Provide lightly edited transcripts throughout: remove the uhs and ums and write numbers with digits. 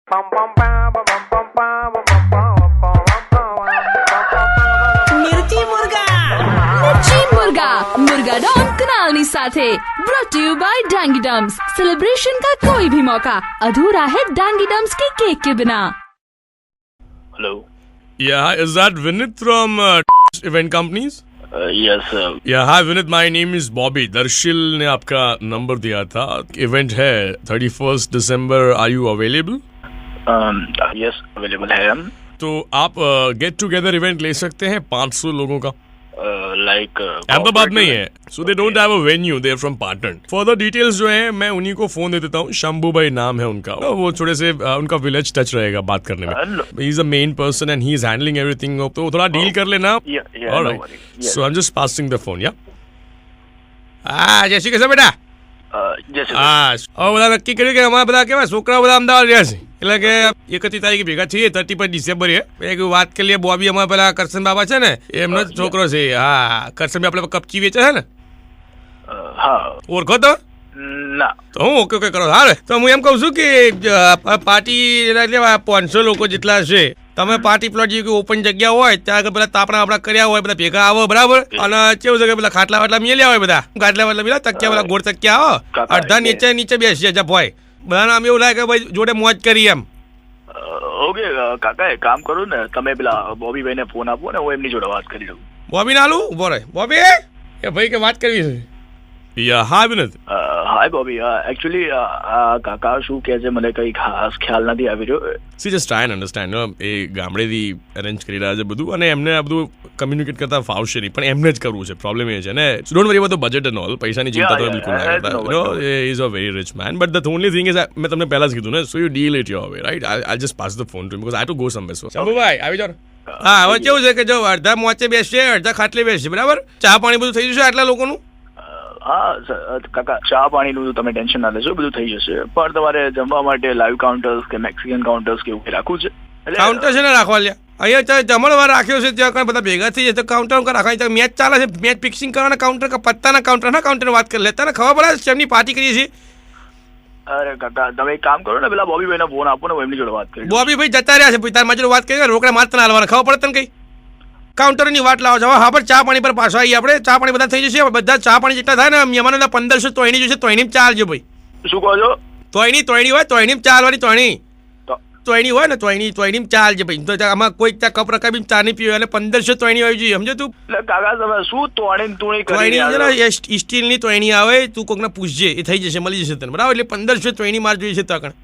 मिर्ची मुर्गा मुर्गा डॉन कुनाल ની સાથે brought to you by Dangy Dums। Celebration का कोई भी मौका अधूरा है Dangy Dums के केक के बिना। Hello. Yeah, is that Vinit from event companies? Yes, sir. Yeah, hi Vinit, my name is Bobby. Darsheel ने आपका नंबर दिया था। इवेंट है 31st December. Are you available? Yes, available है हम। तो आप गेट टुगेदर इवेंट ले सकते हैं 500 लोगों का। Like अहमदाबाद में ही है। So they don't have a venue. They are from Patan. Further details जो है मैं उन्हीं को फोन दे देता हूँ। शंभू भाई नाम है उनका। वो थोड़े से उनका विलेज टच रहेगा बात करने में। He is a main person and he is handling everything. तो थोड़ा डील कर लेना। Yeah, All right. So I'm just passing the phone. Yeah. જય શ્રી કૃષ્ણ બેટા। બધા નક્કી કર્યું કે અમારા બધા કેવા છોકરાઓ બધા અમદાવાદ રહ્યા છે એટલે કે 31 તારીખે ભેગા છીએ 31 ડિસેમ્બરે એક વાત કરી લઈએ। બોબી અમારા પેલા કરશન બાબા છે ને એમનો જ છોકરો છે। હા કરશન આપણે કપચી વેચે છે ને ઓળખો તો ના તો હું ઓકે કરો હારે તો હું એમ કહું છું કે પાર્ટી એટલે 500 લોકો જેટલા છે તમે પાર્ટી પ્લોટ જેવી ઓપન જગ્યા હોય ત્યાં આગળ પેલા તાપણા આપણા કર્યા હોય બધા ભેગા આવો બરાબર અને કેવું છે કે પેલા ખાટલા વાટલા મેલ્યા હોય બધા ખાટલા વાટલા પેલા તકિયા પેલા ગોળ તકિયા આવો અડધા નીચે બેસી જપ હોય બધાને આમ એવું લાગે કે ભાઈ જોડે મોજ કરી એમ। ઓકે કાકા એક કામ કરું ને તમે પેલા બોબી ભાઈ ને ફોન આપો ને હું એમની જોડે વાત કરી લઉં। બોબી ના આલું ઉભો રહે બોબી એ ભાઈ કે વાત કરવી છે। હા વિનોદ હાય બોબી એકચ્યુઅલી કાકા શું કહે છે મને કઈ ખાસ ખ્યાલ નથી આવી રહ્યો। See just try and understand એ ગામડેથી અરેન્જ કરી રહ્યા છે બધું અને એમને આ બધું કમ્યુનિકેટ કરતા ફાવશે નહીં પણ એમને જ કરવું છે। પ્રોબ્લેમ એ છે ને don't worry about the budget and all પૈસાની ચિંતા તો બિલકુલ ના કરતા you know is a very rich man but the only thing is મેં તમને પહેલા જ કીધું ને so you deal it your way right I just pass the phone to because I to go somewhere so શંભુભાઈ આવી જાઓ। હા હવે કેવું છે કે જો અડધા મોચે બેસશે અડધા ખાટલે બેસશે બરાબર ચા પાણી બધું થઈ જશે આટલા લોકોનું। હા કાકા ચા પાણીનું તમે ટેન્શન ના લેશો બધું થઈ જશે પણ તમારે જમવા માટે લાઈવ કાઉન્ટર્સ કે મેક્સિકન કાઉન્ટર્સ કે એવું રાખવું છે। કાઉન્ટર છે ને રાખવા લ્યા અહીંયા જમણવાર રાખ્યો છે ત્યાં બધા ભેગા થઈ જાય તો કાઉન્ટર રાખવા મેચ ચાલે છે મેચ ફિક્સિંગ કરવાના કાઉન્ટર કે પત્તાના કાઉન્ટર વાત કરી લેતા ને ખબર પડે એમની પાર્ટી કરીએ છીએ। અરે કાકા તમે એક કામ કરો ને પેલા બોબી ભાઈને ફોન આપો ને હું એમની જોડે વાત કરી। બોબી ભાઈ જતા રહ્યા છે તાર મારી વાત કરી રોકડા માત્ર હાલવાના ખબર પડે તને કઈ કાઉન્ટરની વાત લાવો છો હા પણ ચા પાણી પર પાછા આવીએ આપણે ચા પાણી બધા થઈ જશે બધા ચા પાણી જેટલા થાય ને મહેમાનોના 1500 તોયણી જોશે તોયણી ચાલજો ભાઈ। શું કહો છો? તોયણી હોય તોયણી ચાલવાની તોયણી હોય ને તોયણી ચાલજે ભાઈ તો આમાં કોઈ ત્યાં કપ રકાબી ચા નહીં પીવે એટલે 1500 તોયણી આવી જોઈએ સમજો તું। કાકા તમે શું તોયણી સ્ટીલની તોયણી આવે તું કોકને પૂછજે એ થઈ જશે મળી જશે તને બરાબર એટલે 1500 તોયણી માર જોઈએ છે તકણ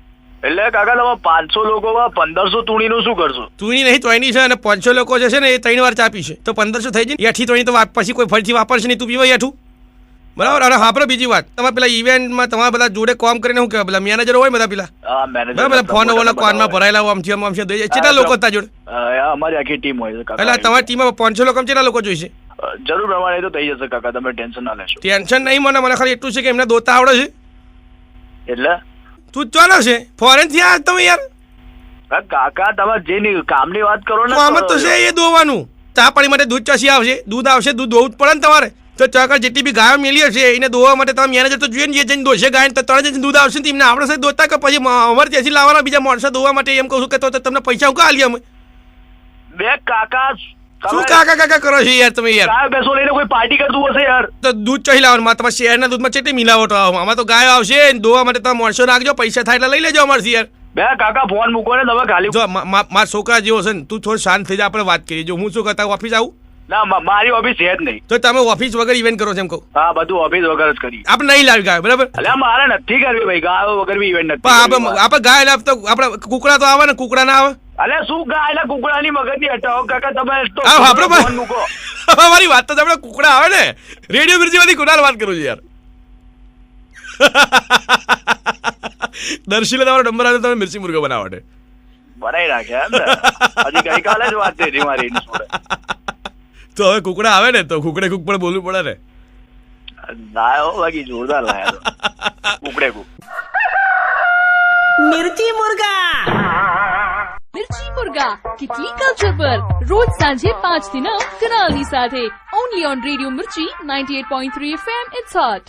એટલે કાકા તમે 500 લોકોમાં 1500 તુણીનું શું કરશો? તુણી નહીં તોયણી છે અને 500 લોકો છે ને એ 3 વાર ચા પીશે તો 1500 થઈ જાય એઠી તોયણી તો પછી કોઈ ફરીથી વાપરશે નહીં તું પીવાય એઠું બરાબર। અને હા બીજી વાત તમે પેલા ઇવેન્ટમાં તમારા બધા જોડે કામ કરીને શું કહેવાય પેલા મેનેજર હોય બધા પેલા બરાબર ફોન ઓલા કોનમાં ભરાયેલા હોય આમથી દઈ જાય કેટલા લોકો હતા જોડે? અમારી આખી ટીમ હોય છે કાકા। એટલે તમારી ટીમમાં 500 લોકો કેટલા લોકો જોઈશે? જરૂર પ્રમાણે તો થઈ જશે કાકા તમે ટેન્શન ના લેશો। ટેન્શન નહીં મને ખાલી એટલું છે કે એમને દોતા આવડે છે એટલે તું ચાલો છે ફોરેન થી આ તમે યાર કાકા તમે જે કામની વાત કરો ને કામ તો છે એ દોવાનું ચા પાણી માટે દૂધ ચાસી આવશે દૂધ આવશે દૂધ દોવું જ પડે ને તમારે તો ચાકર જેટલી બી ગાયો મેલી હશે એને દોવા માટે તમે મેનેજર તો જોઈએ ને જે જઈને દોશે ગાય તો ત્રણ જઈને દૂધ આવશે ને એમને આપણે સાથે દોતા કે પછી અમારે ત્યાંથી લાવવાના બીજા માણસો દોવા માટે એમ કહું છું કે તો તમને પૈસા હું કા આલીએ અમે બે કાકા શું કાકા કરો છો યાર તમે યાર ગાય બેસો લઈને કોઈ પાર્ટી કરતું હશે યાર તો દૂધ ચાહી લાવવાનું તમારા શહેરના દૂધમાં કેટલી મિલાવટ આમાં તો ગાય આવશે દોવા માટે તમે માણસો રાખજો પૈસા થાય એટલે લઈ લેજો અમારથી યાર। બે કાકા ફોન મૂકો ને તમે ખાલી જો મારા છોકરા જેવો છે ને તું થોડું શાંત થઈ જા આપણે વાત કરીએ જો હું શું કરતા ઓફિસ આવું ના મારી ઓફિસ છે જ નહીં તો તમે ઓફિસ વગર ઇવેન્ટ કરો છો એમ કહું? હા બધું ઓફિસ વગર જ કરી આપણે નહીં લાવી ગાય બરાબર એટલે મારે નથી કરવી ભાઈ ગાય વગર બી ઇવેન્ટ નથી આપણે ગાય લાવ તો આપણે કુકડા તો આવે ને કુકડા ના આવે અલે શું ગાય એટલે કુકડાની મગજની હટાવો કાકા તમે તો ફોન મૂકો મારી વાત તો આપણે કુકડા આવે ને રેડિયો મિર્ચીમાંથી કુડાલ વાત કરું છું યાર। દર્શીલે તમારો નંબર આવે તમે મિર્ચી મુર્ગા બનાવવા માટે બનાવી નાખ્યા હજી ગઈકાલે જ વાત થઈ મારી તો હવે કુકડા આવે ને તો કુકડે કુક પણ બોલવું પડે ને લાયો બાકી જોરદાર લાયા કુકડે કુક मिर्ची मुर्गा कितली कल्चर पर रोज सांझे 5 થી 9 કનાલની સાથે only on radio Mirchi 98.3 FM. It's hot.